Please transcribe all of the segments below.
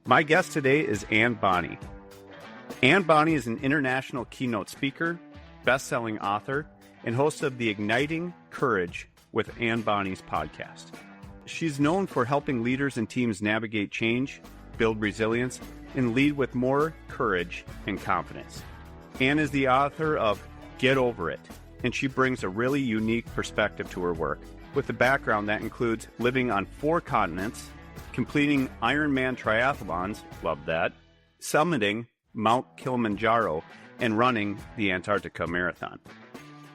My guest today is Anne Bonney. Anne Bonney is an international keynote speaker, best-selling author, and host of the Igniting Courage with Anne Bonney's podcast. She's known for helping leaders and teams navigate change, build resilience, and lead with more courage and confidence. Anne is the author of Get Over It, and she brings a really unique perspective to her work, with a background that includes living on 4 continents, completing Ironman triathlons, love that, summiting Mount Kilimanjaro, and running the Antarctica Marathon.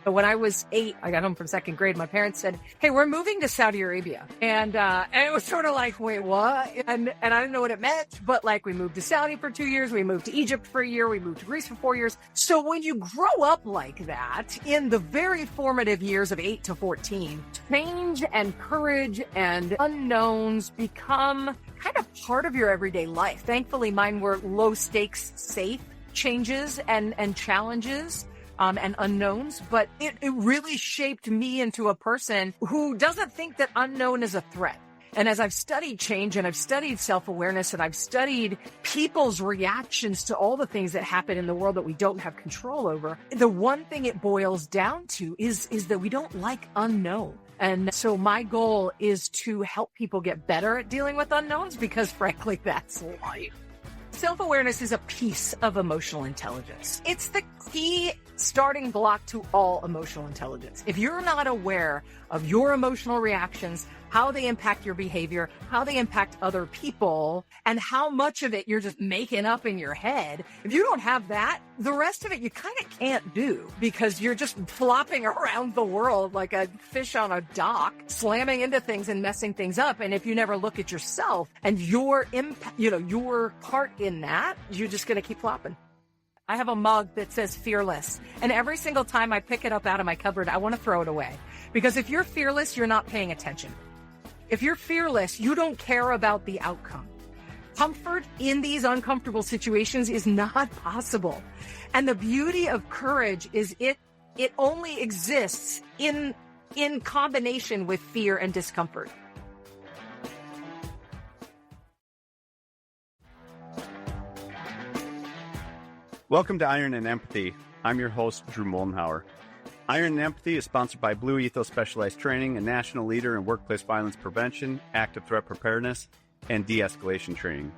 When I was 8, I got home from second grade. My parents said, "Hey, we're moving to Saudi Arabia." And it was sort of like, wait, what? And I didn't know what it meant, but like we moved to Saudi for 2 years. We moved to Egypt for a year. We moved to Greece for 4 years. So when you grow up like that in the very formative years of 8 to 14, change and courage and unknowns become kind of part of your everyday life. Thankfully, mine were low stakes, safe changes and challenges. And unknowns, but it really shaped me into a person who doesn't think that unknown is a threat. And as I've studied change and I've studied self-awareness and I've studied people's reactions to all the things that happen in the world that we don't have control over, the one thing it boils down to is that we don't like unknown. And so my goal is to help people get better at dealing with unknowns because frankly, that's life. Self-awareness is a piece of emotional intelligence. It's the key starting block to all emotional intelligence. If you're not aware of your emotional reactions, how they impact your behavior, how they impact other people, and how much of it you're just making up in your head, if you don't have that, the rest of it you kind of can't do because you're just flopping around the world like a fish on a dock, slamming into things and messing things up. And if you never look at yourself and your impact, your part in that, you're just going to keep flopping. I have a mug that says fearless. And every single time I pick it up out of my cupboard, I want to throw it away. Because if you're fearless, you're not paying attention. If you're fearless, you don't care about the outcome. Comfort in these uncomfortable situations is not possible. And the beauty of courage is it only exists in combination with fear and discomfort. Welcome to Iron and Empathy. I'm your host, Drew Moldenhauer. Iron and Empathy is sponsored by Blue Ethos Specialized Training, a national leader in workplace violence prevention, active threat preparedness, and de-escalation training.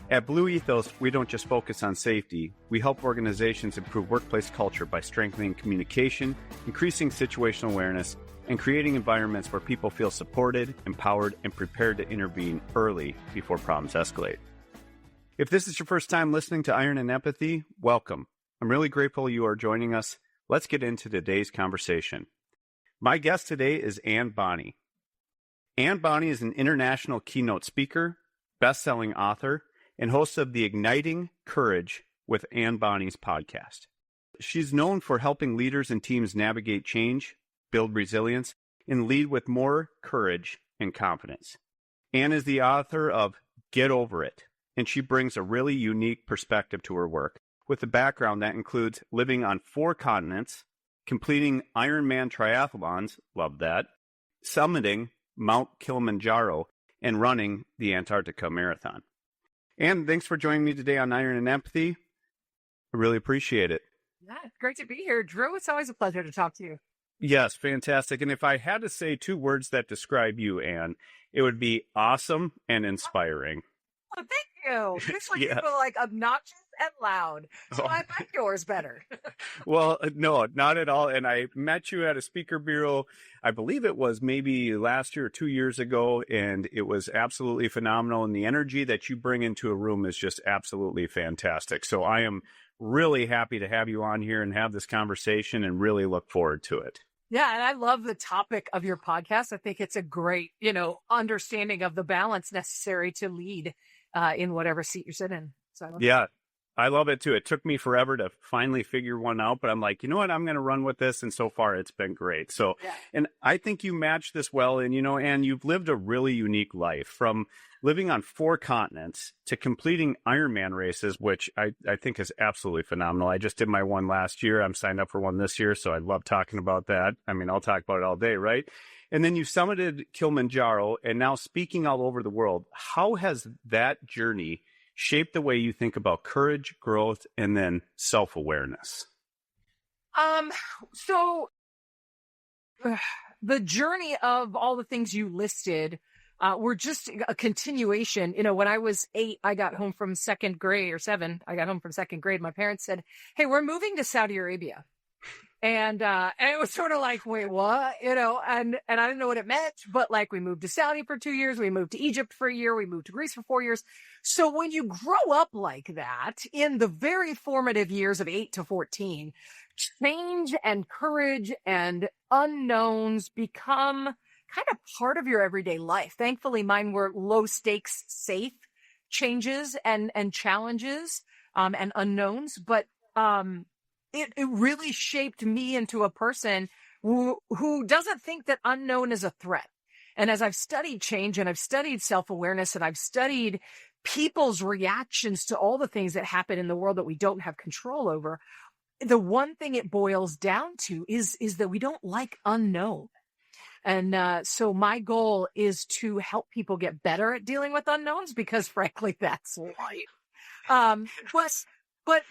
At Blue Ethos, we don't just focus on safety. We help organizations improve workplace culture by strengthening communication, increasing situational awareness, and creating environments where people feel supported, empowered, and prepared to intervene early before problems escalate. If this is your first time listening to Iron and Empathy, welcome. I'm really grateful you are joining us. Let's get into today's conversation. My guest today is Anne Bonney. Anne Bonney is an international keynote speaker, best-selling author, and host of the Igniting Courage with Anne Bonney's podcast. She's known for helping leaders and teams navigate change, build resilience, and lead with more courage and confidence. Anne is the author of Get Over It, and she brings a really unique perspective to her work, with a background that includes living on 4 continents, completing Ironman triathlons, love that, summiting Mount Kilimanjaro, and running the Antarctica Marathon. Anne, thanks for joining me today on Iron and Empathy. I really appreciate it. Yeah, it's great to be here, Drew. It's always a pleasure to talk to you. Yes, fantastic. And if I had to say 2 words that describe you, Anne, it would be awesome and inspiring. Oh, thank you. Usually people are like obnoxious and loud. So I like yours better. Well, no, not at all. And I met you at a speaker bureau, I believe it was maybe last year or 2 years ago, and it was absolutely phenomenal. And the energy that you bring into a room is just absolutely fantastic. So I am really happy to have you on here and have this conversation and really look forward to it. Yeah, and I love the topic of your podcast. I think it's a great, understanding of the balance necessary to lead in whatever seat you're sitting in. So I love it too. It took me forever to finally figure one out, but I'm like, you know what? I'm going to run with this. And so far it's been great. So, and I think you match this well. And, Anne, you've lived a really unique life, from living on 4 continents to completing Ironman races, which I think is absolutely phenomenal. I just did my one last year. I'm signed up for one this year. So I love talking about that. I mean, I'll talk about it all day, right? And then you summited Kilimanjaro and now speaking all over the world. How has that journey shaped the way you think about courage, growth, and then self-awareness? So the journey of all the things you listed were just a continuation. When I was 8, I got home from second grade, or 7. I got home from second grade. My parents said, "Hey, we're moving to Saudi Arabia." And it was sort of like, wait, what? And I didn't know what it meant, but like we moved to Saudi for 2 years. We moved to Egypt for a year. We moved to Greece for 4 years. So when you grow up like that in the very formative years of 8 to 14, change and courage and unknowns become kind of part of your everyday life. Thankfully, mine were low stakes, safe changes and challenges, and unknowns. But, it really shaped me into a person who doesn't think that unknown is a threat. And as I've studied change and I've studied self-awareness and I've studied people's reactions to all the things that happen in the world that we don't have control over, the one thing it boils down to is that we don't like unknown. And so my goal is to help people get better at dealing with unknowns, because frankly, that's life.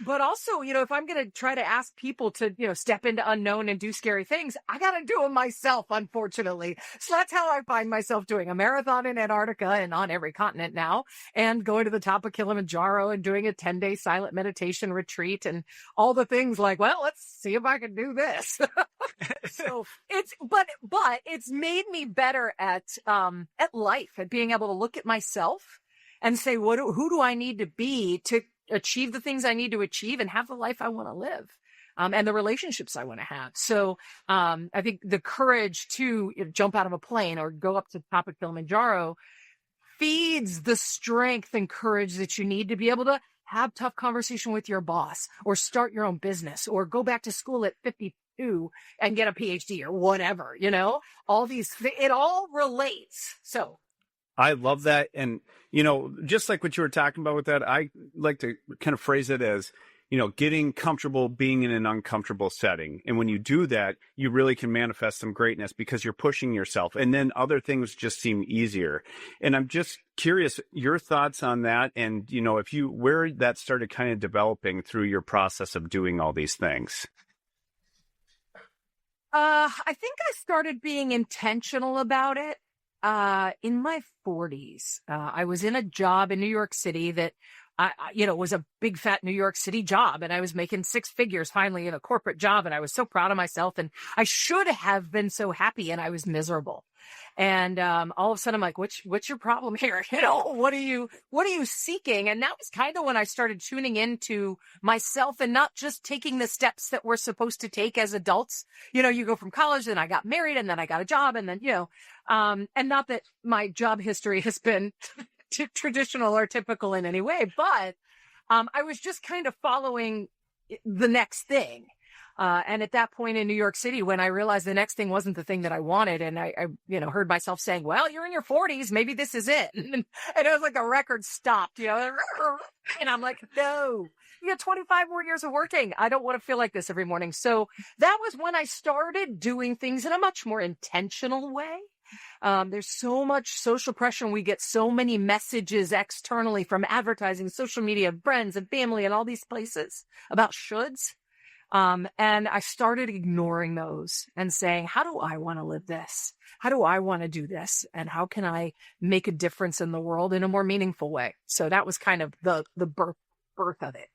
But also, if I'm going to try to ask people to, step into unknown and do scary things, I got to do them myself, unfortunately. So that's how I find myself doing a marathon in Antarctica and on every continent now, and going to the top of Kilimanjaro and doing a 10-day silent meditation retreat and all the things like, well, let's see if I can do this. So but it's made me better at life, at being able to look at myself and say, who do I need to be to achieve the things I need to achieve and have the life I want to live, and the relationships I want to have. So I think the courage to jump out of a plane or go up to the top of Kilimanjaro feeds the strength and courage that you need to be able to have tough conversation with your boss, or start your own business, or go back to school at 52 and get a PhD or whatever, all these, it all relates. So I love that. And, just like what you were talking about with that, I like to kind of phrase it as, getting comfortable being in an uncomfortable setting. And when you do that, you really can manifest some greatness because you're pushing yourself. And then other things just seem easier. And I'm just curious, your thoughts on that. And, where that started kind of developing through your process of doing all these things. I think I started being intentional about it in my 40s. I was in a job in New York City that was a big fat New York City job, and I was making 6 figures finally in a corporate job, and I was so proud of myself, and I should have been so happy, and I was miserable. And all of a sudden I'm like, what's your problem here? What are you seeking? And that was kind of when I started tuning into myself and not just taking the steps that we're supposed to take as adults. You go from college, then I got married, and then I got a job, and then, and not that my job history has been traditional or typical in any way, but I was just kind of following the next thing. And at that point in New York City, when I realized the next thing wasn't the thing that I wanted, and I heard myself saying, well, you're in your 40s, maybe this is it. And it was like a record stopped, and I'm like, no, you got 25 more years of working. I don't want to feel like this every morning. So that was when I started doing things in a much more intentional way. There's so much social pressure, and we get so many messages externally from advertising, social media, friends and family and all these places about shoulds. And I started ignoring those and saying, how do I want to live this? How do I want to do this? And how can I make a difference in the world in a more meaningful way? So that was kind of the birth of it.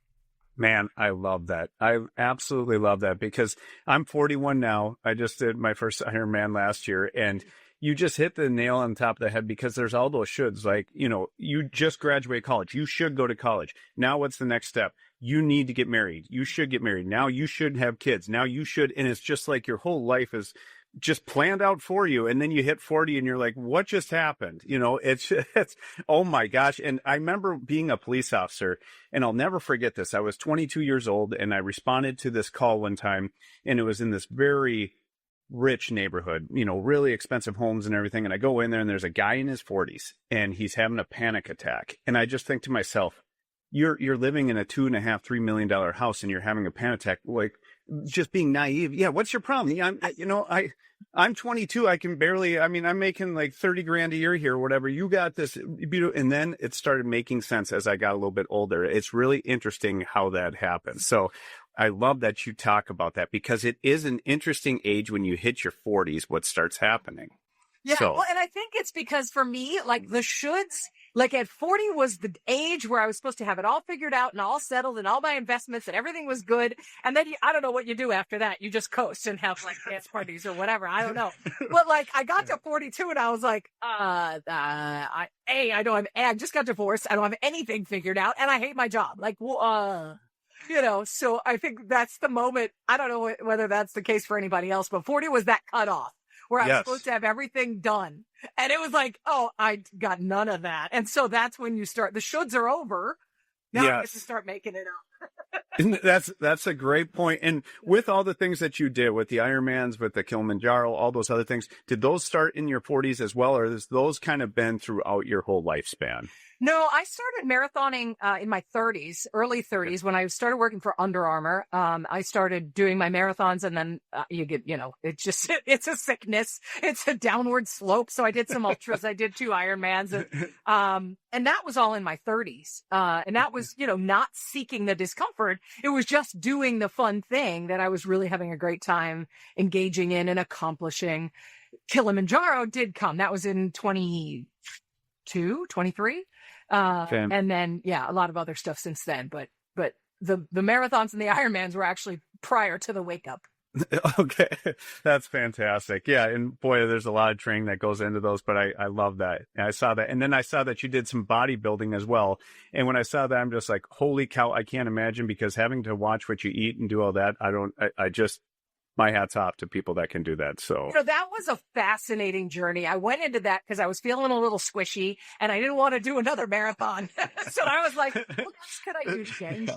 Man, I love that. I absolutely love that, because I'm 41 now. I just did my first Ironman last year, and you just hit the nail on top of the head, because there's all those shoulds. Like, you just graduated college. You should go to college. Now what's the next step? You need to get married. You should get married. Now you should have kids. Now you should. And it's just like your whole life is just planned out for you. And then you hit 40 and you're like, what just happened? It's oh my gosh. And I remember being a police officer, and I'll never forget this. I was 22 years old, and I responded to this call one time, and it was in this very rich neighborhood, really expensive homes and everything. And I go in there, and there's a guy in his 40s, and he's having a panic attack. And I just think to myself, you're living in a $2.5-3 million house, and you're having a panic attack. Like, just being naive. Yeah. What's your problem? Yeah, I'm 22. I can barely, I'm making like 30 grand a year here or whatever. You got this. And then it started making sense as I got a little bit older. It's really interesting how that happens. So I love that you talk about that, because it is an interesting age when you hit your 40s, what starts happening. Yeah. So, Well, and I think it's because for me, like the shoulds, like at 40 was the age where I was supposed to have it all figured out and all settled and all my investments and everything was good. And then I don't know what you do after that. You just coast and have like dance parties or whatever. I don't know. But like I got to 42 and I was like, I just got divorced. I don't have anything figured out and I hate my job. Like, so I think that's the moment. I don't know whether that's the case for anybody else, but 40 was that cutoff where I was supposed to have everything done. And it was like, oh, I got none of that. And so that's when you start, the shoulds are over. Now I get to start making it up. That's a great point. And with all the things that you did with the Ironmans, with the Kilimanjaro, all those other things, did those start in your 40s as well? Or has those kind of been throughout your whole lifespan? No, I started marathoning in my 30s, early 30s, when I started working for Under Armour. I started doing my marathons, and then it's a sickness. It's a downward slope. So I did some ultras. I did 2 Ironmans, and that was all in my 30s. And that was, not seeking the discomfort. It was just doing the fun thing that I was really having a great time engaging in and accomplishing. Kilimanjaro did come. That was in 22, 23. And then, a lot of other stuff since then, but the marathons and the Ironmans were actually prior to the wake up. Okay. That's fantastic. Yeah. And boy, there's a lot of training that goes into those, but I love that. And I saw that. And then I saw that you did some bodybuilding as well. And when I saw that, I'm just like, holy cow, I can't imagine, because having to watch what you eat and do all that, my hat's off to people that can do that. So that was a fascinating journey. I went into that because I was feeling a little squishy and I didn't want to do another marathon. So I was like, what else could I do today?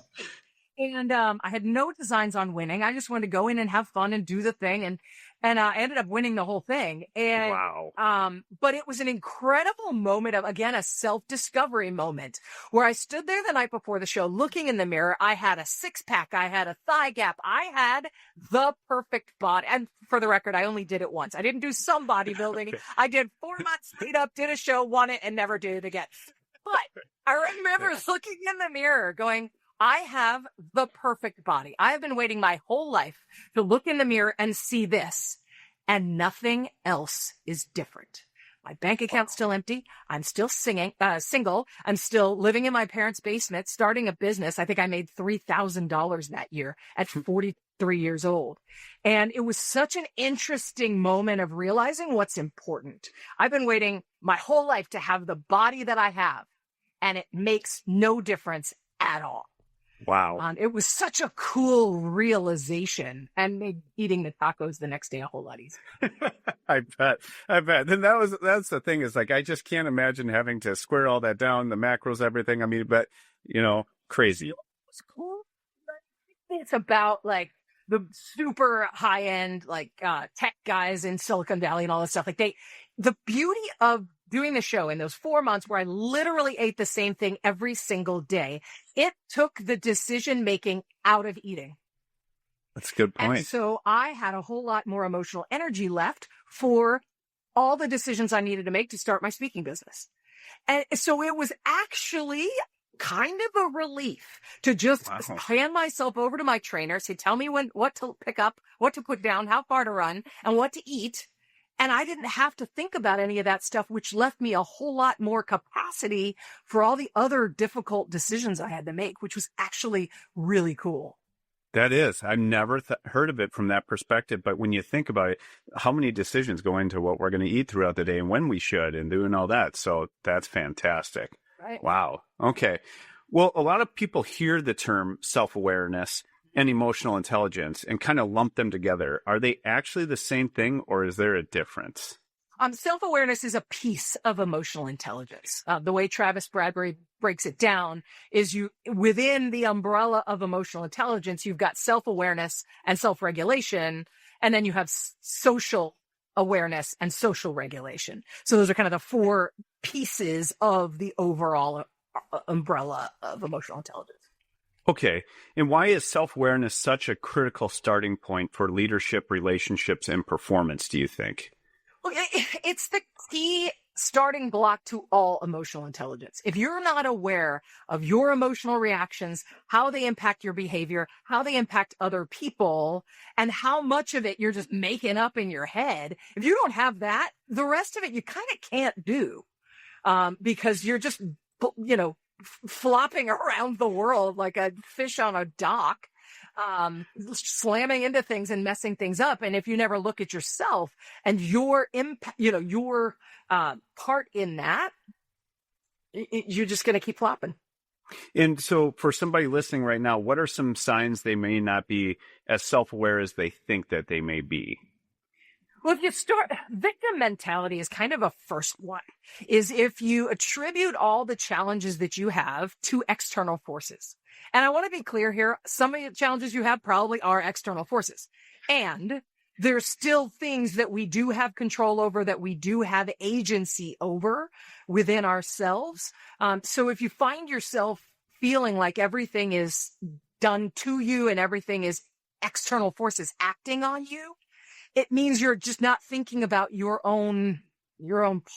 And I had no designs on winning. I just wanted to go in and have fun and do the thing. And I ended up winning the whole thing. And, wow. But it was an incredible moment of, again, a self-discovery moment where I stood there the night before the show looking in the mirror. I had a 6-pack. I had a thigh gap. I had the perfect body. And for the record, I only did it once. I didn't do some bodybuilding. Okay. I did 4 months, stayed up, did a show, won it, and never did it again. But I remember looking in the mirror going, I have the perfect body. I have been waiting my whole life to look in the mirror and see this, and nothing else is different. My bank account's still empty. I'm still single. I'm still living in my parents' basement, starting a business. I think I made $3,000 that year at 43 years old. And it was such an interesting moment of realizing what's important. I've been waiting my whole life to have the body that I have, and it makes no difference at all. Wow. It was such a cool realization, and made eating the tacos the next day a whole lot easier. I bet. And that's the thing, is like, I just can't imagine having to square all that down, the macros, everything. I mean, but crazy. It's cool. It's about like the super high end, like, tech guys in Silicon Valley and all this stuff. Like the beauty of doing the show in those 4 months where I literally ate the same thing every single day, it took the decision making out of eating. That's a good point. And so I had a whole lot more emotional energy left for all the decisions I needed to make to start my speaking business. And so it was actually kind of a relief to just hand myself over to my trainer, say, tell me what to pick up, what to put down, how far to run, and what to eat. And I didn't have to think about any of that stuff, which left me a whole lot more capacity for all the other difficult decisions I had to make, which was actually really cool. That is. I've never heard of it from that perspective. But when you think about it, how many decisions go into what we're going to eat throughout the day and when we should and doing all that. So that's fantastic. Right. Wow. Okay. Well, a lot of people hear the term self-awareness and emotional intelligence and kind of lump them together. Are they actually the same thing, or is there a difference? Self-awareness is a piece of emotional intelligence. The way Travis Bradbury breaks it down is within the umbrella of emotional intelligence, you've got self-awareness and self-regulation, and then you have social awareness and social regulation. So those are kind of the 4 pieces of the overall umbrella of emotional intelligence. Okay. And why is self-awareness such a critical starting point for leadership, relationships, and performance, do you think? Well, it's the key starting block to all emotional intelligence. If you're not aware of your emotional reactions, how they impact your behavior, how they impact other people, and how much of it you're just making up in your head, if you don't have that, the rest of it you kind of can't do, because you're just, flopping around the world like a fish on a dock, slamming into things and messing things up. And if you never look at yourself and your impact, your part in that, you're just going to keep flopping. And so for somebody listening right now, what are some signs they may not be as self-aware as they think that they may be? Well, if you start, victim mentality is kind of a first one, is if you attribute all the challenges that you have to external forces. And I want to be clear here, some of the challenges you have probably are external forces. And there's still things that we do have control over, that we do have agency over within ourselves. So if you find yourself feeling like everything is done to you and everything is external forces acting on you, it means you're just not thinking about your own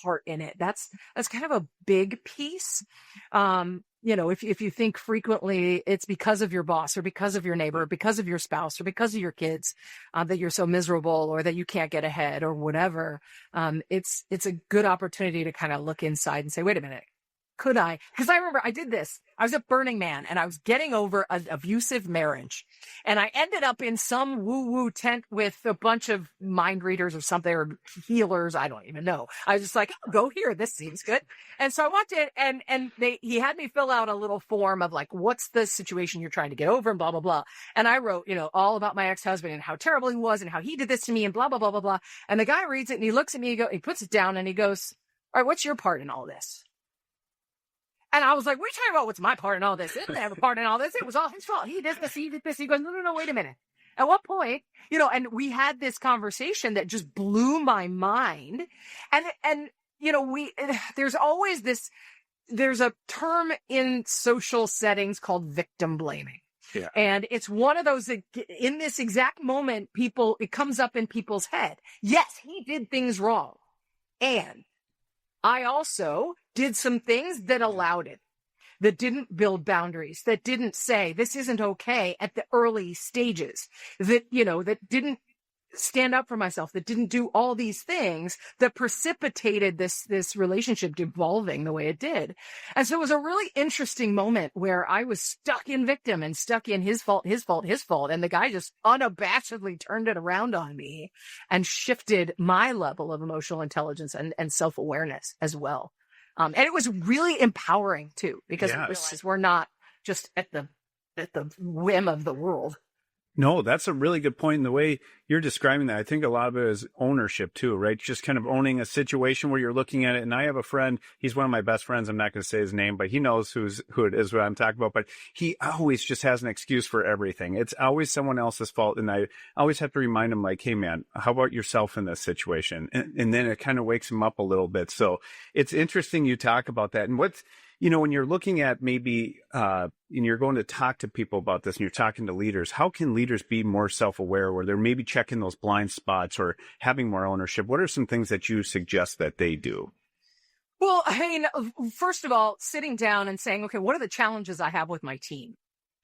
part in it. That's kind of a big piece. If you think frequently it's because of your boss or because of your neighbor or because of your spouse or because of your kids, that you're so miserable or that you can't get ahead or whatever, it's a good opportunity to kind of look inside and say, wait a minute. Could I? Because I remember I did this. I was at Burning Man and I was getting over an abusive marriage. And I ended up in some woo-woo tent with a bunch of mind readers or something, or healers. I don't even know. I was just like, oh, go here. This seems good. And so I walked in and he had me fill out a little form of like, what's the situation you're trying to get over and blah, blah, blah. And I wrote, all about my ex-husband and how terrible he was and how he did this to me and blah, blah, blah, blah, blah. And the guy reads it and he looks at me, he puts it down and he goes, all right, what's your part in all this? And I was like, we're talking about what's my part in all this. He didn't have a part in all this. It was all his fault. He did this, he did this. He goes, no, wait a minute. At what point, and we had this conversation that just blew my mind. And there's always there's a term in social settings called victim blaming. Yeah. And it's one of those that in this exact moment, it comes up in people's head. Yes, he did things wrong. And I also did some things that allowed it, that didn't build boundaries, that didn't say this isn't okay at the early stages, that didn't stand up for myself, that didn't do all these things that precipitated this relationship devolving the way it did. And so it was a really interesting moment where I was stuck in victim and stuck in his fault. And the guy just unabashedly turned it around on me and shifted my level of emotional intelligence and self-awareness as well. And it was really empowering too, because we realized we're not just at the whim of the world. No, that's a really good point in the way you're describing that. I think a lot of it is ownership too, right? Just kind of owning a situation where you're looking at it. And I have a friend, he's one of my best friends. I'm not going to say his name, but he knows who it is, what I'm talking about. But he always just has an excuse for everything. It's always someone else's fault. And I always have to remind him like, hey man, how about yourself in this situation? And then it kind of wakes him up a little bit. So it's interesting you talk about that. And what's, when you're looking at maybe, and you're going to talk to people about this and you're talking to leaders, how can leaders be more self-aware where they're maybe checking those blind spots or having more ownership? What are some things that you suggest that they do? Well, I mean, first of all, sitting down and saying, okay, what are the challenges I have with my team?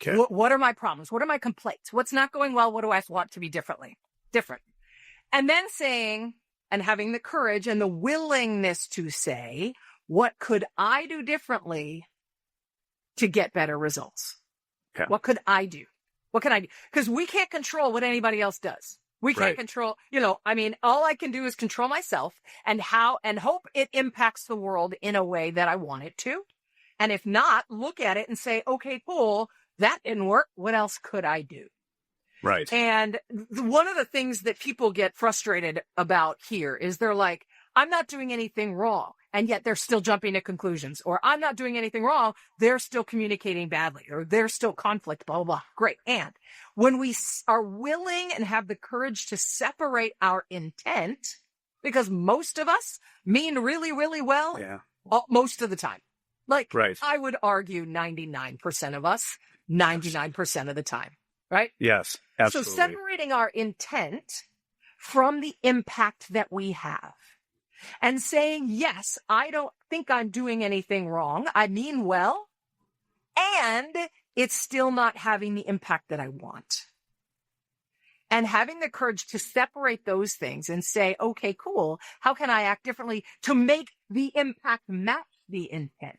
Okay. What are my problems? What are my complaints? What's not going well? What do I want to be different? And then saying, and having the courage and the willingness to say, what could I do differently to get better results? Okay. What could I do? What can I do? Because we can't control what anybody else does. We can't control, all I can do is control myself and hope it impacts the world in a way that I want it to. And if not, look at it and say, okay, cool, that didn't work. What else could I do? Right. And one of the things that people get frustrated about here is they're like, I'm not doing anything wrong. And yet they're still jumping to conclusions, or I'm not doing anything wrong. They're still communicating badly, or there's still conflict, blah, blah, blah. Great. And when we are willing and have the courage to separate our intent, because most of us mean really, really well, most of the time. I would argue 99% of us 99% of the time, right? Yes, absolutely. So separating our intent from the impact that we have and saying, yes, I don't think I'm doing anything wrong. I mean well, and it's still not having the impact that I want. And having the courage to separate those things and say, okay, cool. How can I act differently to make the impact match the intent?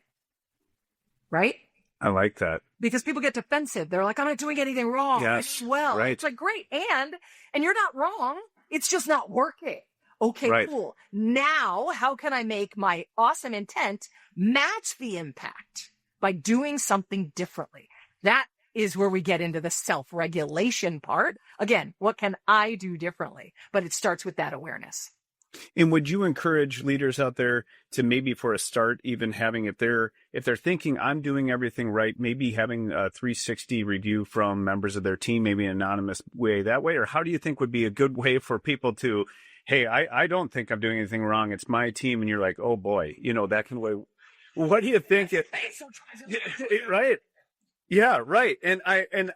Right? I like that. Because people get defensive. They're like, I'm not doing anything wrong. Yes, Well, right. it's like, great. And you're not wrong. It's just not working. Okay, Right. cool. Now, how can I make my awesome intent match the impact by doing something differently? That is where we get into the self-regulation part. Again, what can I do differently? But it starts with that awareness. And would you encourage leaders out there to maybe for a start, even having, if they're thinking I'm doing everything right, maybe having a 360 review from members of their team, maybe an anonymous way that way? Or how do you think would be a good way for people to, hey, I don't think I'm doing anything wrong. It's my team. And you're like, oh boy, that can way. What do you think? Right. Yeah, right. And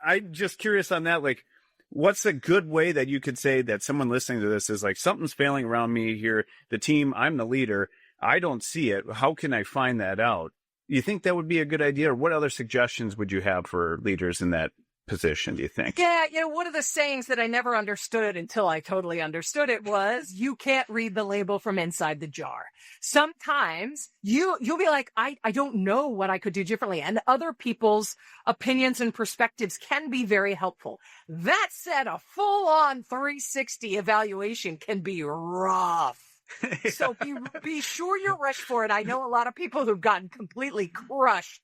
I'm just curious on that, like, what's a good way that you could say that someone listening to this is like, something's failing around me here, the team, I'm the leader, I don't see it. How can I find that out? You think that would be a good idea? Or what other suggestions would you have for leaders in that position, do you think? Yeah, one of the sayings that I never understood until I totally understood it was, you can't read the label from inside the jar. Sometimes you'll be like, I don't know what I could do differently. And other people's opinions and perspectives can be very helpful. That said, a full-on 360 evaluation can be rough. Yeah. So be sure you're ready for it. I know a lot of people who've gotten completely crushed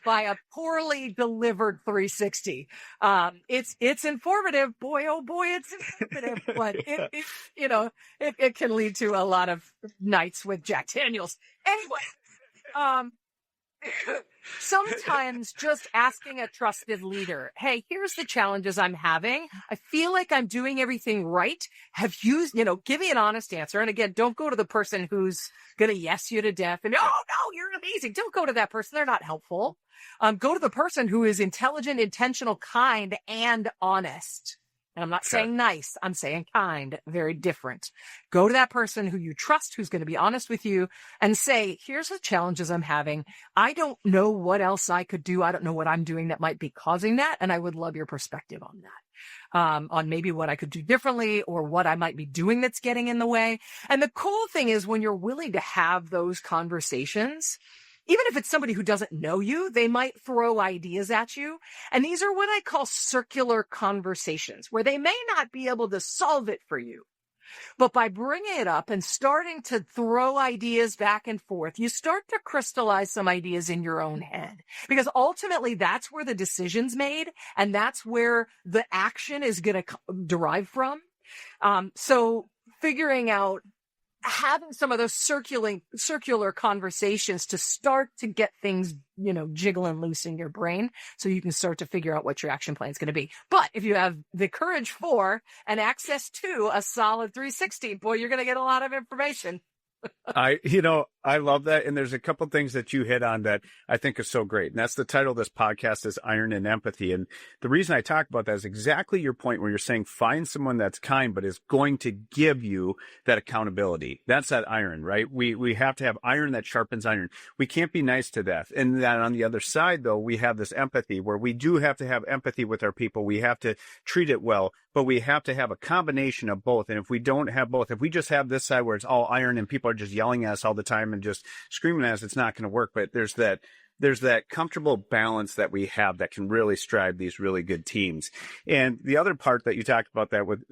by a poorly delivered 360. It's informative. Boy, oh boy, it's informative. But it can lead to a lot of nights with Jack Daniels. Anyway, sometimes just asking a trusted leader, hey, here's the challenges I'm having. I feel like I'm doing everything right. Have you, give me an honest answer. And again, don't go to the person who's going to yes you to death and, oh no, you're amazing. Don't go to that person. They're not helpful. Go to the person who is intelligent, intentional, kind, and honest. And I'm not saying nice. I'm saying kind. Very different. Go to that person who you trust, who's going to be honest with you, and say, here's the challenges I'm having. I don't know what else I could do. I don't know what I'm doing that might be causing that. And I would love your perspective on that. On maybe what I could do differently or what I might be doing that's getting in the way. And the cool thing is when you're willing to have those conversations, even if it's somebody who doesn't know you, they might throw ideas at you. And these are what I call circular conversations, where they may not be able to solve it for you. But by bringing it up and starting to throw ideas back and forth, you start to crystallize some ideas in your own head. Because ultimately, that's where the decision's made, and that's where the action is going to derive from. So figuring out having some of those circular conversations to start to get things, jiggling loose in your brain so you can start to figure out what your action plan is going to be. But if you have the courage for and access to a solid 360, boy, you're going to get a lot of information. I love that. And there's a couple things that you hit on that I think is so great. And that's the title of this podcast is Iron and Empathy. And the reason I talk about that is exactly your point where you're saying find someone that's kind, but is going to give you that accountability. That's that iron, right? We have to have iron that sharpens iron. We can't be nice to death. And then on the other side, though, we have this empathy where we do have to have empathy with our people. We have to treat it well, but we have to have a combination of both. And if we don't have both, if we just have this side where it's all iron and people are just yelling at us all the time and just screaming at us, it's not going to work. But there's that comfortable balance that we have that can really strive these really good teams. And the other part that you talked about that with,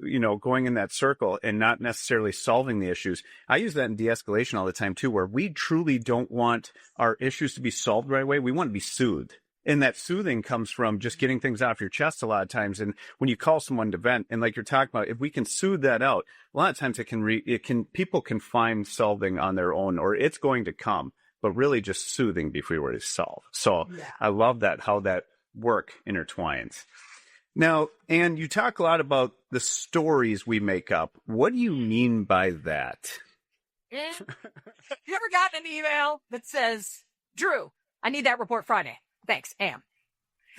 going in that circle and not necessarily solving the issues. I use that in de-escalation all the time too, where we truly don't want our issues to be solved right away. We want to be soothed. And that soothing comes from just getting things off your chest a lot of times. And when you call someone to vent, and like you're talking about, if we can soothe that out, a lot of times people can find solving on their own, or it's going to come, but really just soothing before it's solved. So yeah. I love that, how that work intertwines. Now, Anne, you talk a lot about the stories we make up. What do you mean by that? You ever gotten an email that says, Drew, I need that report Friday. Thanks, Am.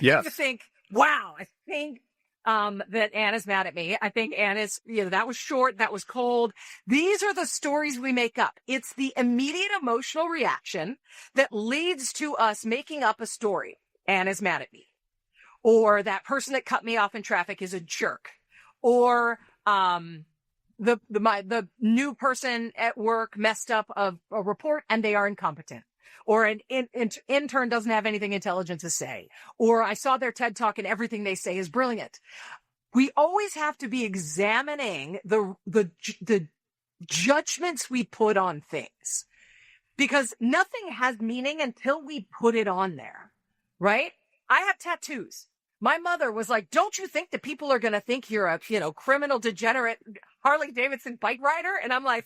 Yes. To think, wow, I think that Anne is mad at me. I think Anne is, that was short. That was cold. These are the stories we make up. It's the immediate emotional reaction that leads to us making up a story. Anne is mad at me. Or that person that cut me off in traffic is a jerk. Or, the new person at work messed up a report and they are incompetent. Or an intern doesn't have anything intelligent to say. Or I saw their TED Talk and everything they say is brilliant. We always have to be examining the judgments we put on things, because nothing has meaning until we put it on there, right? I have tattoos. My mother was like, don't you think that people are going to think you're a, criminal, degenerate Harley Davidson bike rider? And I'm like,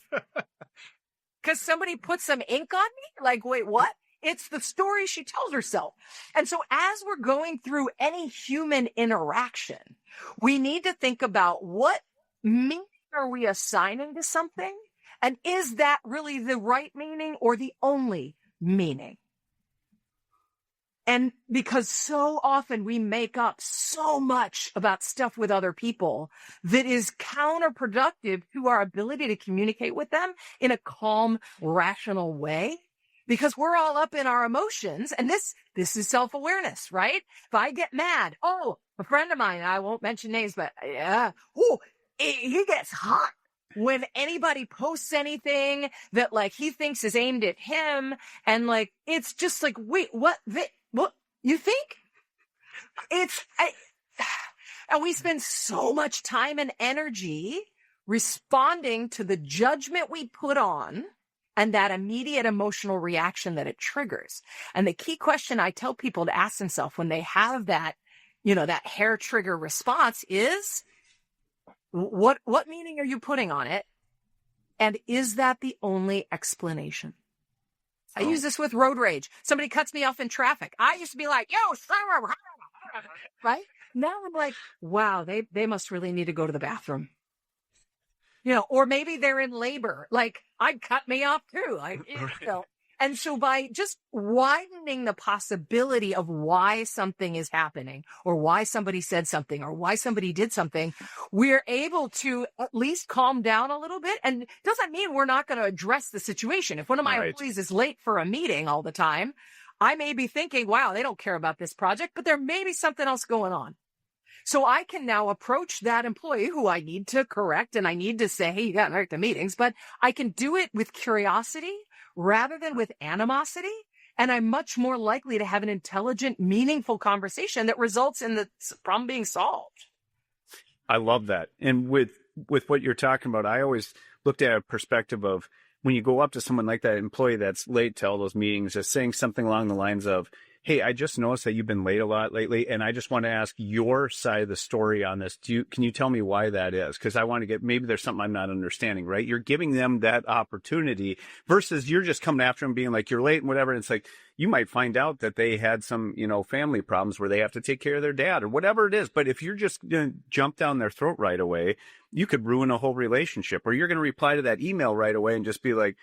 because somebody put some ink on me? Like, wait, what? It's the story she tells herself. And so as we're going through any human interaction, we need to think about what meaning are we assigning to something? And is that really the right meaning or the only meaning? And because so often we make up so much about stuff with other people that is counterproductive to our ability to communicate with them in a calm, rational way, because we're all up in our emotions. And this is self-awareness, right? If I get mad, a friend of mine, I won't mention names, but he gets hot when anybody posts anything that like he thinks is aimed at him. And like, it's just like, wait, what you think? And we spend so much time and energy responding to the judgment we put on and that immediate emotional reaction that it triggers. And the key question I tell people to ask themselves when they have that, that hair trigger response is, what meaning are you putting on it? And is that the only explanation? I use this with road rage. Somebody cuts me off in traffic. I used to be like, yo, right? Now I'm like, wow, they must really need to go to the bathroom. Or maybe they're in labor. Like, I'd cut me off too. Like, And so by just widening the possibility of why something is happening or why somebody said something or why somebody did something, we're able to at least calm down a little bit. And doesn't mean we're not going to address the situation. If one of my employees is late for a meeting all the time, I may be thinking, wow, they don't care about this project, but there may be something else going on. So I can now approach that employee who I need to correct and I need to say, hey, you got to make the meetings, but I can do it with curiosity rather than with animosity. And I'm much more likely to have an intelligent, meaningful conversation that results in the problem being solved. I love that. And with what you're talking about, I always looked at a perspective of when you go up to someone like that employee that's late to all those meetings, just saying something along the lines of, hey, I just noticed that you've been late a lot lately, and I just want to ask your side of the story on this. Can you tell me why that is? Because I want to maybe there's something I'm not understanding, right? You're giving them that opportunity versus you're just coming after them being like, you're late and whatever. And it's like, you might find out that they had some, family problems where they have to take care of their dad or whatever it is. But if you're just going to jump down their throat right away, you could ruin a whole relationship. Or you're going to reply to that email right away and just be like,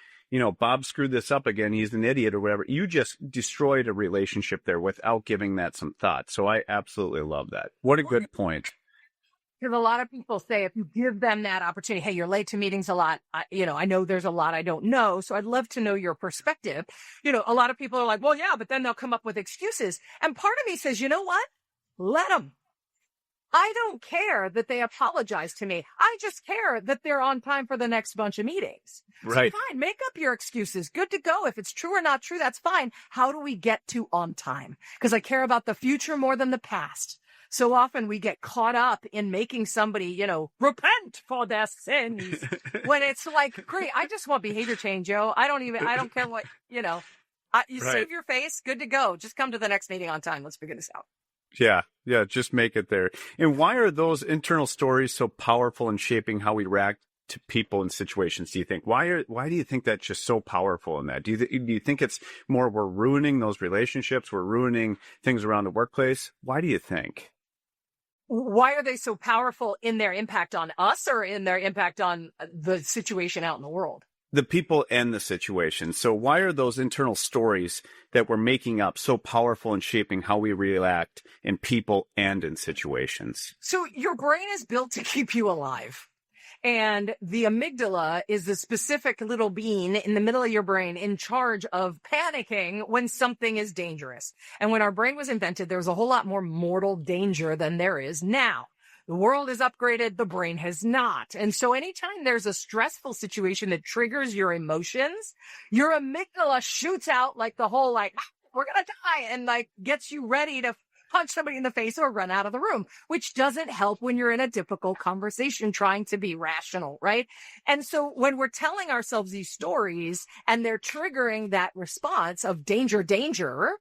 Bob screwed this up again. He's an idiot or whatever. You just destroyed a relationship there without giving that some thought. So I absolutely love that. What a good point. Because a lot of people say if you give them that opportunity, hey, you're late to meetings a lot. I know there's a lot I don't know. So I'd love to know your perspective. A lot of people are like, well, yeah, but then they'll come up with excuses. And part of me says, you know what? Let them. I don't care that they apologize to me. I just care that they're on time for the next bunch of meetings. Right. So fine. Make up your excuses. Good to go. If it's true or not true, that's fine. How do we get to on time? Because I care about the future more than the past. So often we get caught up in making somebody, repent for their sins when it's like, great, I just want behavior change, yo. I don't care what, you save your face. Good to go. Just come to the next meeting on time. Let's figure this out. Yeah, just make it there. And why are those internal stories so powerful in shaping how we react to people in situations, do you think? Why do you think that's just so powerful in that? Do you think it's more we're ruining those relationships, we're ruining things around the workplace? Why do you think? Why are they so powerful in their impact on us or in their impact on the situation out in the world? the people and the situation. So why are those internal stories that we're making up so powerful in shaping how we react in people and in situations? So your brain is built to keep you alive. And the amygdala is the specific little bean in the middle of your brain in charge of panicking when something is dangerous. And when our brain was invented, there was a whole lot more mortal danger than there is now. The world is upgraded, the brain has not. And so anytime there's a stressful situation that triggers your emotions, your amygdala shoots out like the whole we're going to die, and gets you ready to punch somebody in the face or run out of the room, which doesn't help when you're in a difficult conversation trying to be rational, right? And so when we're telling ourselves these stories and they're triggering that response of danger, danger,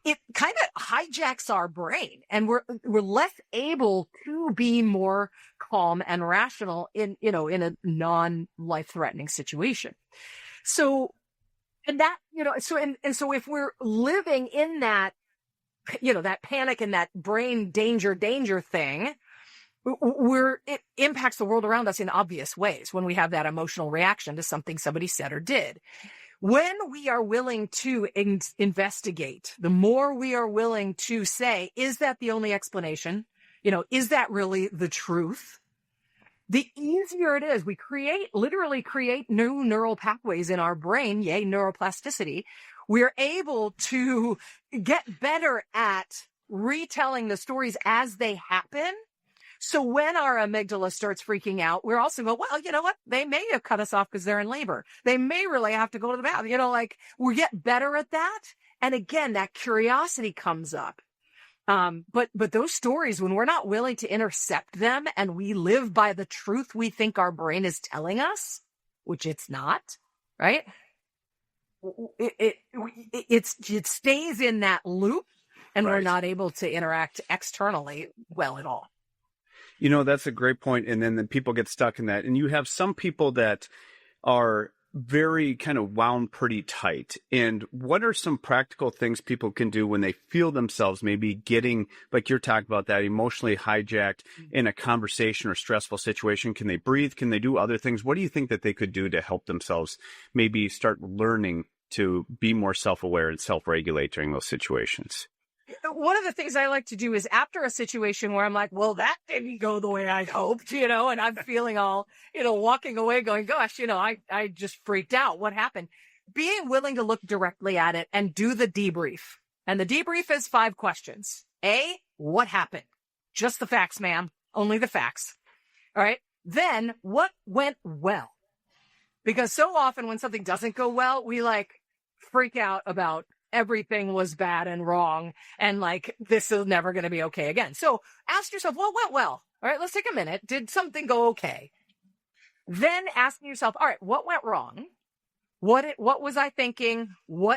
it kind of hijacks our brain, and we're less able to be more calm and rational in a non-life threatening situation. So, and that, so if we're living in that, that panic and that brain danger thing, it impacts the world around us in obvious ways when we have that emotional reaction to something somebody said or did. When we are willing to investigate, the more we are willing to say, is that the only explanation? Is that really the truth? The easier it is. We literally create new neural pathways in our brain, yay, neuroplasticity. We're able to get better at retelling the stories as they happen. So when our amygdala starts freaking out, we're also go, well, you know what? They may have cut us off because they're in labor. They may really have to go to the bathroom. We get better at that. And again, that curiosity comes up. But those stories, when we're not willing to intercept them and we live by the truth we think our brain is telling us, which it's not, right? It stays in that loop, and We're not able to interact externally well at all. That's a great point. And then people get stuck in that. And you have some people that are very kind of wound pretty tight. And what are some practical things people can do when they feel themselves maybe getting, like you're talking about, that emotionally hijacked in a conversation or stressful situation? Can they breathe? Can they do other things? What do you think that they could do to help themselves maybe start learning to be more self-aware and self-regulate during those situations? One of the things I like to do is after a situation where I'm like, well, that didn't go the way I hoped, and I'm feeling all, walking away going, gosh, I just freaked out. What happened? Being willing to look directly at it and do the debrief. And the debrief is 5 questions. A, what happened? Just the facts, ma'am. Only the facts. All right. Then what went well? Because so often when something doesn't go well, we freak out about everything was bad and wrong, and this is never going to be okay again. So ask yourself, what went well? All right, let's take a minute. Did something go okay? Then asking yourself, all right, what went wrong? What was I thinking?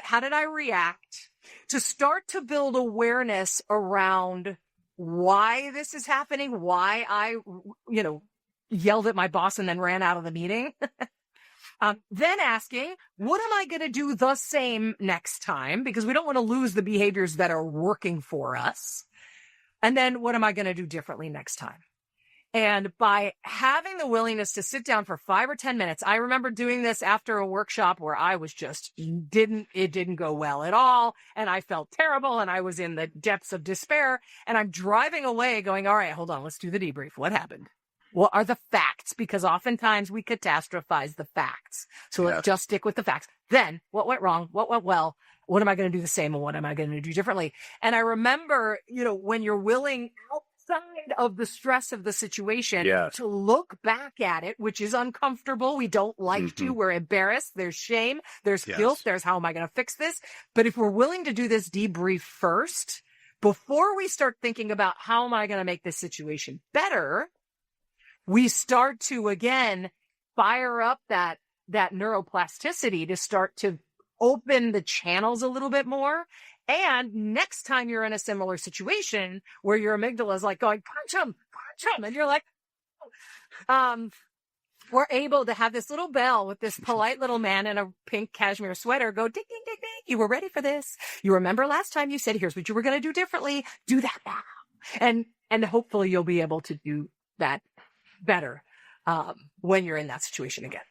How did I react? To start to build awareness around why this is happening, why I, yelled at my boss and then ran out of the meeting. Then asking, what am I going to do the same next time? Because we don't want to lose the behaviors that are working for us. And then what am I going to do differently next time? And by having the willingness to sit down for 5 or 10 minutes, I remember doing this after a workshop where I was it didn't go well at all. And I felt terrible and I was in the depths of despair, and I'm driving away going, all right, hold on, let's do the debrief. What happened? What are the facts? Because oftentimes we catastrophize the facts. So let's just stick with the facts. Then what went wrong? What went well? What am I going to do the same? And what am I going to do differently? And I remember, when you're willing outside of the stress of the situation to look back at it, which is uncomfortable. We don't like to. We're embarrassed. There's shame. There's guilt. There's how am I going to fix this? But if we're willing to do this debrief first, before we start thinking about how am I going to make this situation better, we start to, again, fire up that neuroplasticity to start to open the channels a little bit more. And next time you're in a similar situation where your amygdala is going, punch him. And you're like, we're able to have this little bell with this polite little man in a pink cashmere sweater go ding, ding, ding, ding. You were ready for this. You remember last time you said, here's what you were going to do differently. Do that now. And hopefully you'll be able to do that better when you're in that situation again.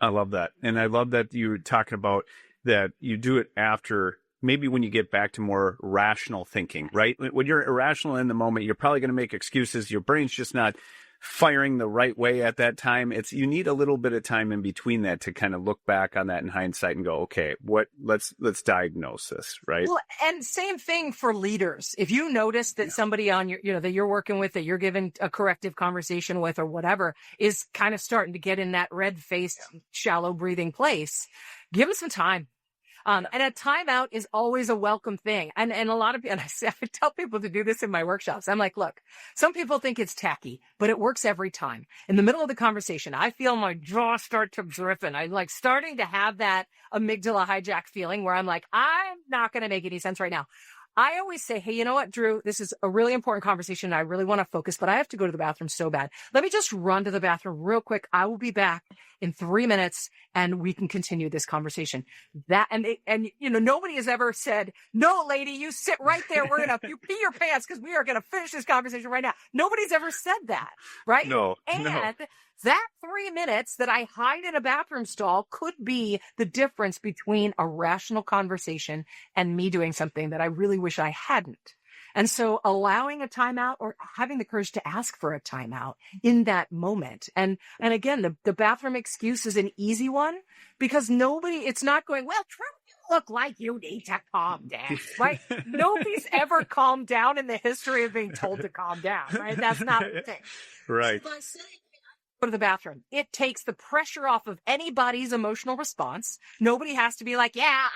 I love that. And I love that you were talking about that you do it after, maybe when you get back to more rational thinking, right? When you're irrational in the moment, you're probably going to make excuses. Your brain's just not firing the right way at that time. You need a little bit of time in between that to kind of look back on that in hindsight and go, okay, let's diagnose this, right? Well, and same thing for leaders. If you notice that somebody on your, that you're working with, that you're giving a corrective conversation with or whatever, is kind of starting to get in that red-faced, shallow breathing place, give them some time. And a timeout is always a welcome thing. And a lot of, and I tell people to do this in my workshops. I'm like, look, some people think it's tacky, but it works every time. In the middle of the conversation, I feel my jaw start to dripping. I'm like starting to have that amygdala hijack feeling where I'm like, I'm not going to make any sense right now. I always say, hey, you know what, Drew, this is a really important conversation. I really want to focus, but I have to go to the bathroom so bad. Let me just run to the bathroom real quick. I will be back in 3 minutes and we can continue this conversation. And nobody has ever said, no, lady, you sit right there. You pee your pants because we are going to finish this conversation right now. Nobody's ever said that, right? No. That 3 minutes that I hide in a bathroom stall could be the difference between a rational conversation and me doing something that I really wish I hadn't. And so allowing a timeout or having the courage to ask for a timeout in that moment. And again, the bathroom excuse is an easy one because it's not going, well, Drew, you look like you need to calm down, right? Nobody's ever calmed down in the history of being told to calm down, right? That's not the thing. Right. So go to the bathroom. It takes the pressure off of anybody's emotional response. Nobody has to be like, yeah,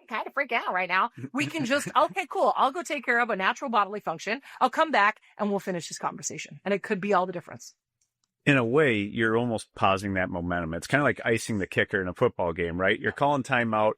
I'm kind of freaking out right now. We can just, okay, cool. I'll go take care of a natural bodily function. I'll come back and we'll finish this conversation. And it could be all the difference. In a way, you're almost pausing that momentum. It's kind of like icing the kicker in a football game, right? You're calling timeout,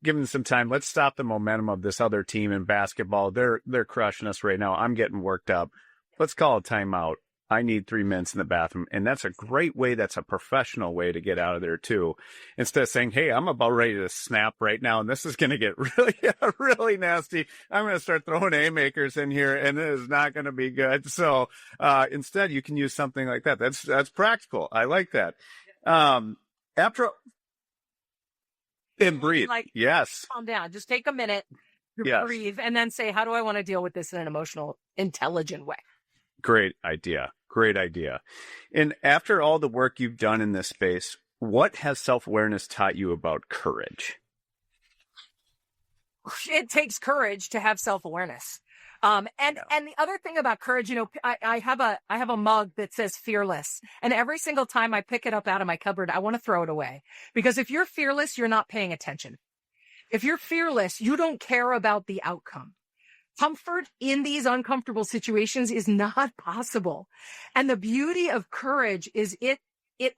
giving some time. Let's stop the momentum of this other team in basketball. They're crushing us right now. I'm getting worked up. Let's call a timeout. I need 3 minutes in the bathroom. And that's a great way. That's a professional way to get out of there too. Instead of saying, hey, I'm about ready to snap right now. And this is going to get really, really nasty. I'm going to start throwing haymakers in here and it is not going to be good. So, instead you can use something like that. That's practical. I like that. And breathe. Yes. Calm down. Just take a minute, breathe, and then say, how do I want to deal with this in an emotional, intelligent way? Great idea. And after all the work you've done in this space, what has self-awareness taught you about courage? It takes courage to have self-awareness. And the other thing about courage, I have a mug that says fearless. And every single time I pick it up out of my cupboard, I want to throw it away. Because if you're fearless, you're not paying attention. If you're fearless, you don't care about the outcome. Comfort in these uncomfortable situations is not possible. And the beauty of courage is it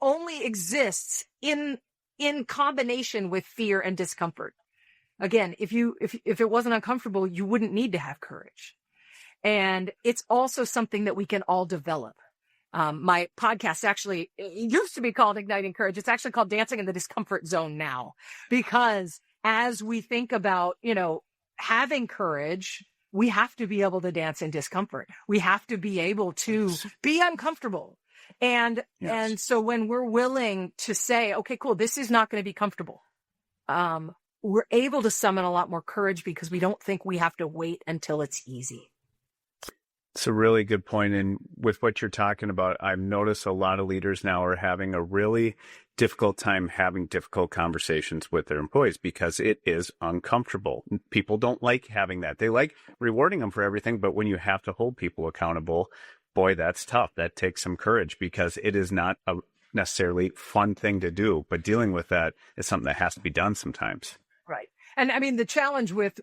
only exists in combination with fear and discomfort. Again, if it wasn't uncomfortable, you wouldn't need to have courage. And it's also something that we can all develop. My podcast it used to be called Igniting Courage. It's actually called Dancing in the Discomfort Zone now, because as we think about, having courage, we have to be able to dance in discomfort. We have to be able to be uncomfortable. And so when we're willing to say, okay, cool, this is not going to be comfortable. We're able to summon a lot more courage because we don't think we have to wait until it's easy. It's a really good point. And with what you're talking about, I've noticed a lot of leaders now are having a really difficult time having difficult conversations with their employees because it is uncomfortable. People don't like having that. They like rewarding them for everything. But when you have to hold people accountable, boy, that's tough. That takes some courage because it is not a necessarily fun thing to do. But dealing with that is something that has to be done sometimes. Right. And I mean, the challenge with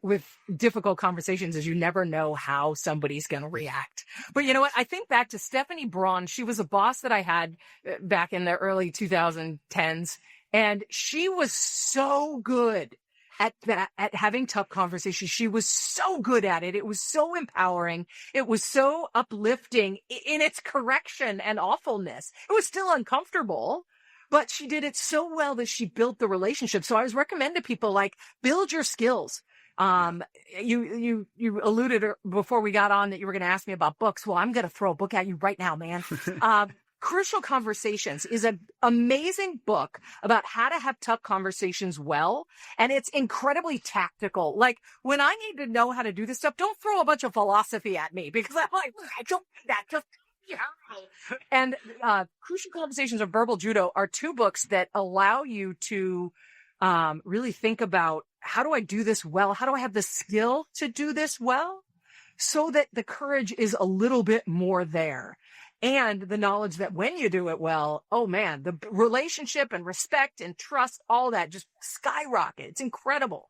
difficult conversations is you never know how somebody's going to react. But you know what? I think back to Stephanie Braun. She was a boss that I had back in the early 2010s. And she was so good at having tough conversations. She was so good at it. It was so empowering. It was so uplifting in its correction and awfulness. It was still uncomfortable. But she did it so well that she built the relationship. So I always recommend to people, build your skills. You alluded before we got on that you were going to ask me about books. Well, I'm going to throw a book at you right now, man. Crucial Conversations is an amazing book about how to have tough conversations well. And it's incredibly tactical. Like, when I need to know how to do this stuff, don't throw a bunch of philosophy at me, because I'm like, I don't do that. Just, yeah. And Crucial Conversations or Verbal Judo are two books that allow you to really think about, how do I do this well? How do I have the skill to do this well? So that the courage is a little bit more there. And the knowledge that when you do it well, oh man, the relationship and respect and trust, all that just skyrocket. It's incredible.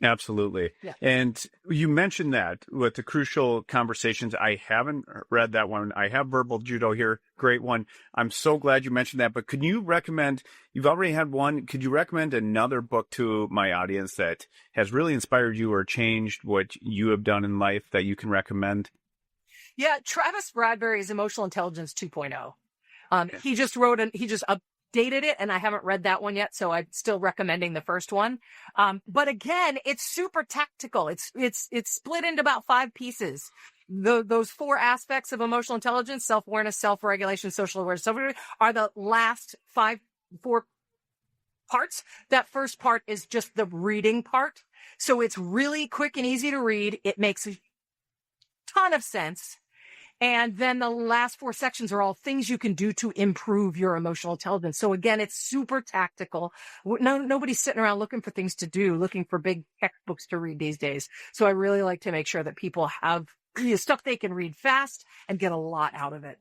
Absolutely. Yeah. And you mentioned that with the Crucial Conversations. I haven't read that one. I have Verbal Judo here. Great one. I'm so glad you mentioned that. But could you recommend, you've already had one, could you recommend another book to my audience that has really inspired you or changed what you have done in life that you can recommend? Yeah. Travis Bradberry's Emotional Intelligence 2.0. He just updated it, and I haven't read that one yet, so I'm still recommending the first one. But again, it's super tactical. It's split into about 5 pieces. Those 4 aspects of emotional intelligence: self-awareness, self-regulation, social awareness, are the last 4 parts. That first part is just the reading part. So it's really quick and easy to read. It makes a ton of sense. And then the last 4 sections are all things you can do to improve your emotional intelligence. So again, it's super tactical. Nobody's sitting around looking for things to do, looking for big textbooks to read these days. So I really like to make sure that people have stuff they can read fast and get a lot out of it.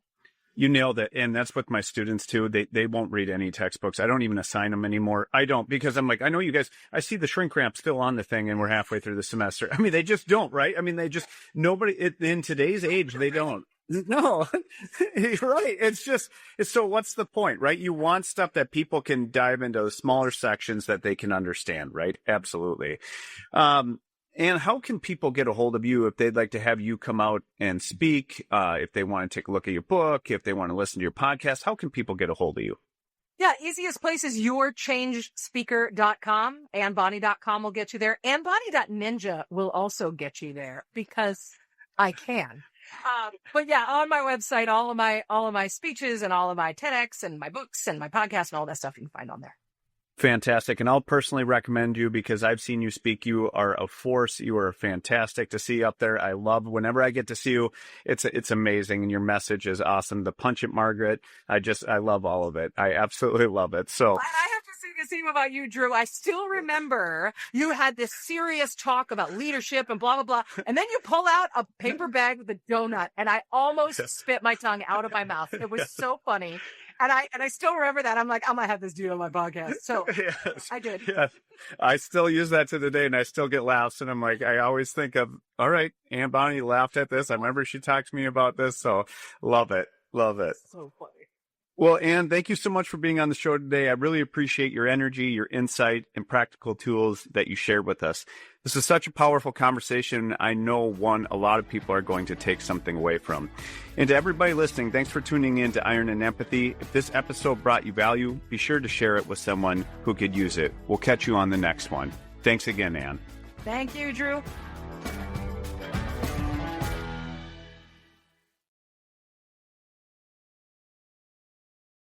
You nailed it. And that's with my students too. They won't read any textbooks. I don't even assign them anymore. I don't, because I'm like, I know you guys, I see the shrink wrap still on the thing and we're halfway through the semester. I mean, they just don't, right? I mean, in today's age, they don't. No, you're right. So what's the point, right? You want stuff that people can dive into smaller sections that they can understand, right? Absolutely. And how can people get a hold of you if they'd like to have you come out and speak, if they want to take a look at your book, if they want to listen to your podcast? How can people get a hold of you? Yeah, easiest place is yourchangespeaker.com. AnneBonney.com will get you there. AnneBonney.ninja will also get you there, because I can. But yeah, on my website, all of my speeches and all of my TEDx and my books and my podcast and all that stuff you can find on there. Fantastic. And I'll personally recommend you because I've seen you speak. You are a force. You are fantastic to see up there. I love whenever I get to see you. It's amazing. And your message is awesome. The Punch It, Margaret. I love all of it. I absolutely love it. So I have to say the same about you, Drew. I still remember you had this serious talk about leadership and blah, blah, blah. And then you pull out a paper bag with a donut, and I almost spit my tongue out of my mouth. It was so funny. And I still remember that. I'm like, I'm going to have this dude on my podcast. So yes, I did. Yes. I still use that to the day, and I still get laughs. And I'm like, I always think of, all right, Anne Bonney laughed at this. I remember she talked to me about this. So love it. Love it. So funny. Well, Anne, thank you so much for being on the show today. I really appreciate your energy, your insight, and practical tools that you shared with us. This is such a powerful conversation. I know a lot of people are going to take something away from. And to everybody listening, thanks for tuning in to Iron and Empathy. If this episode brought you value, be sure to share it with someone who could use it. We'll catch you on the next one. Thanks again, Anne. Thank you, Drew.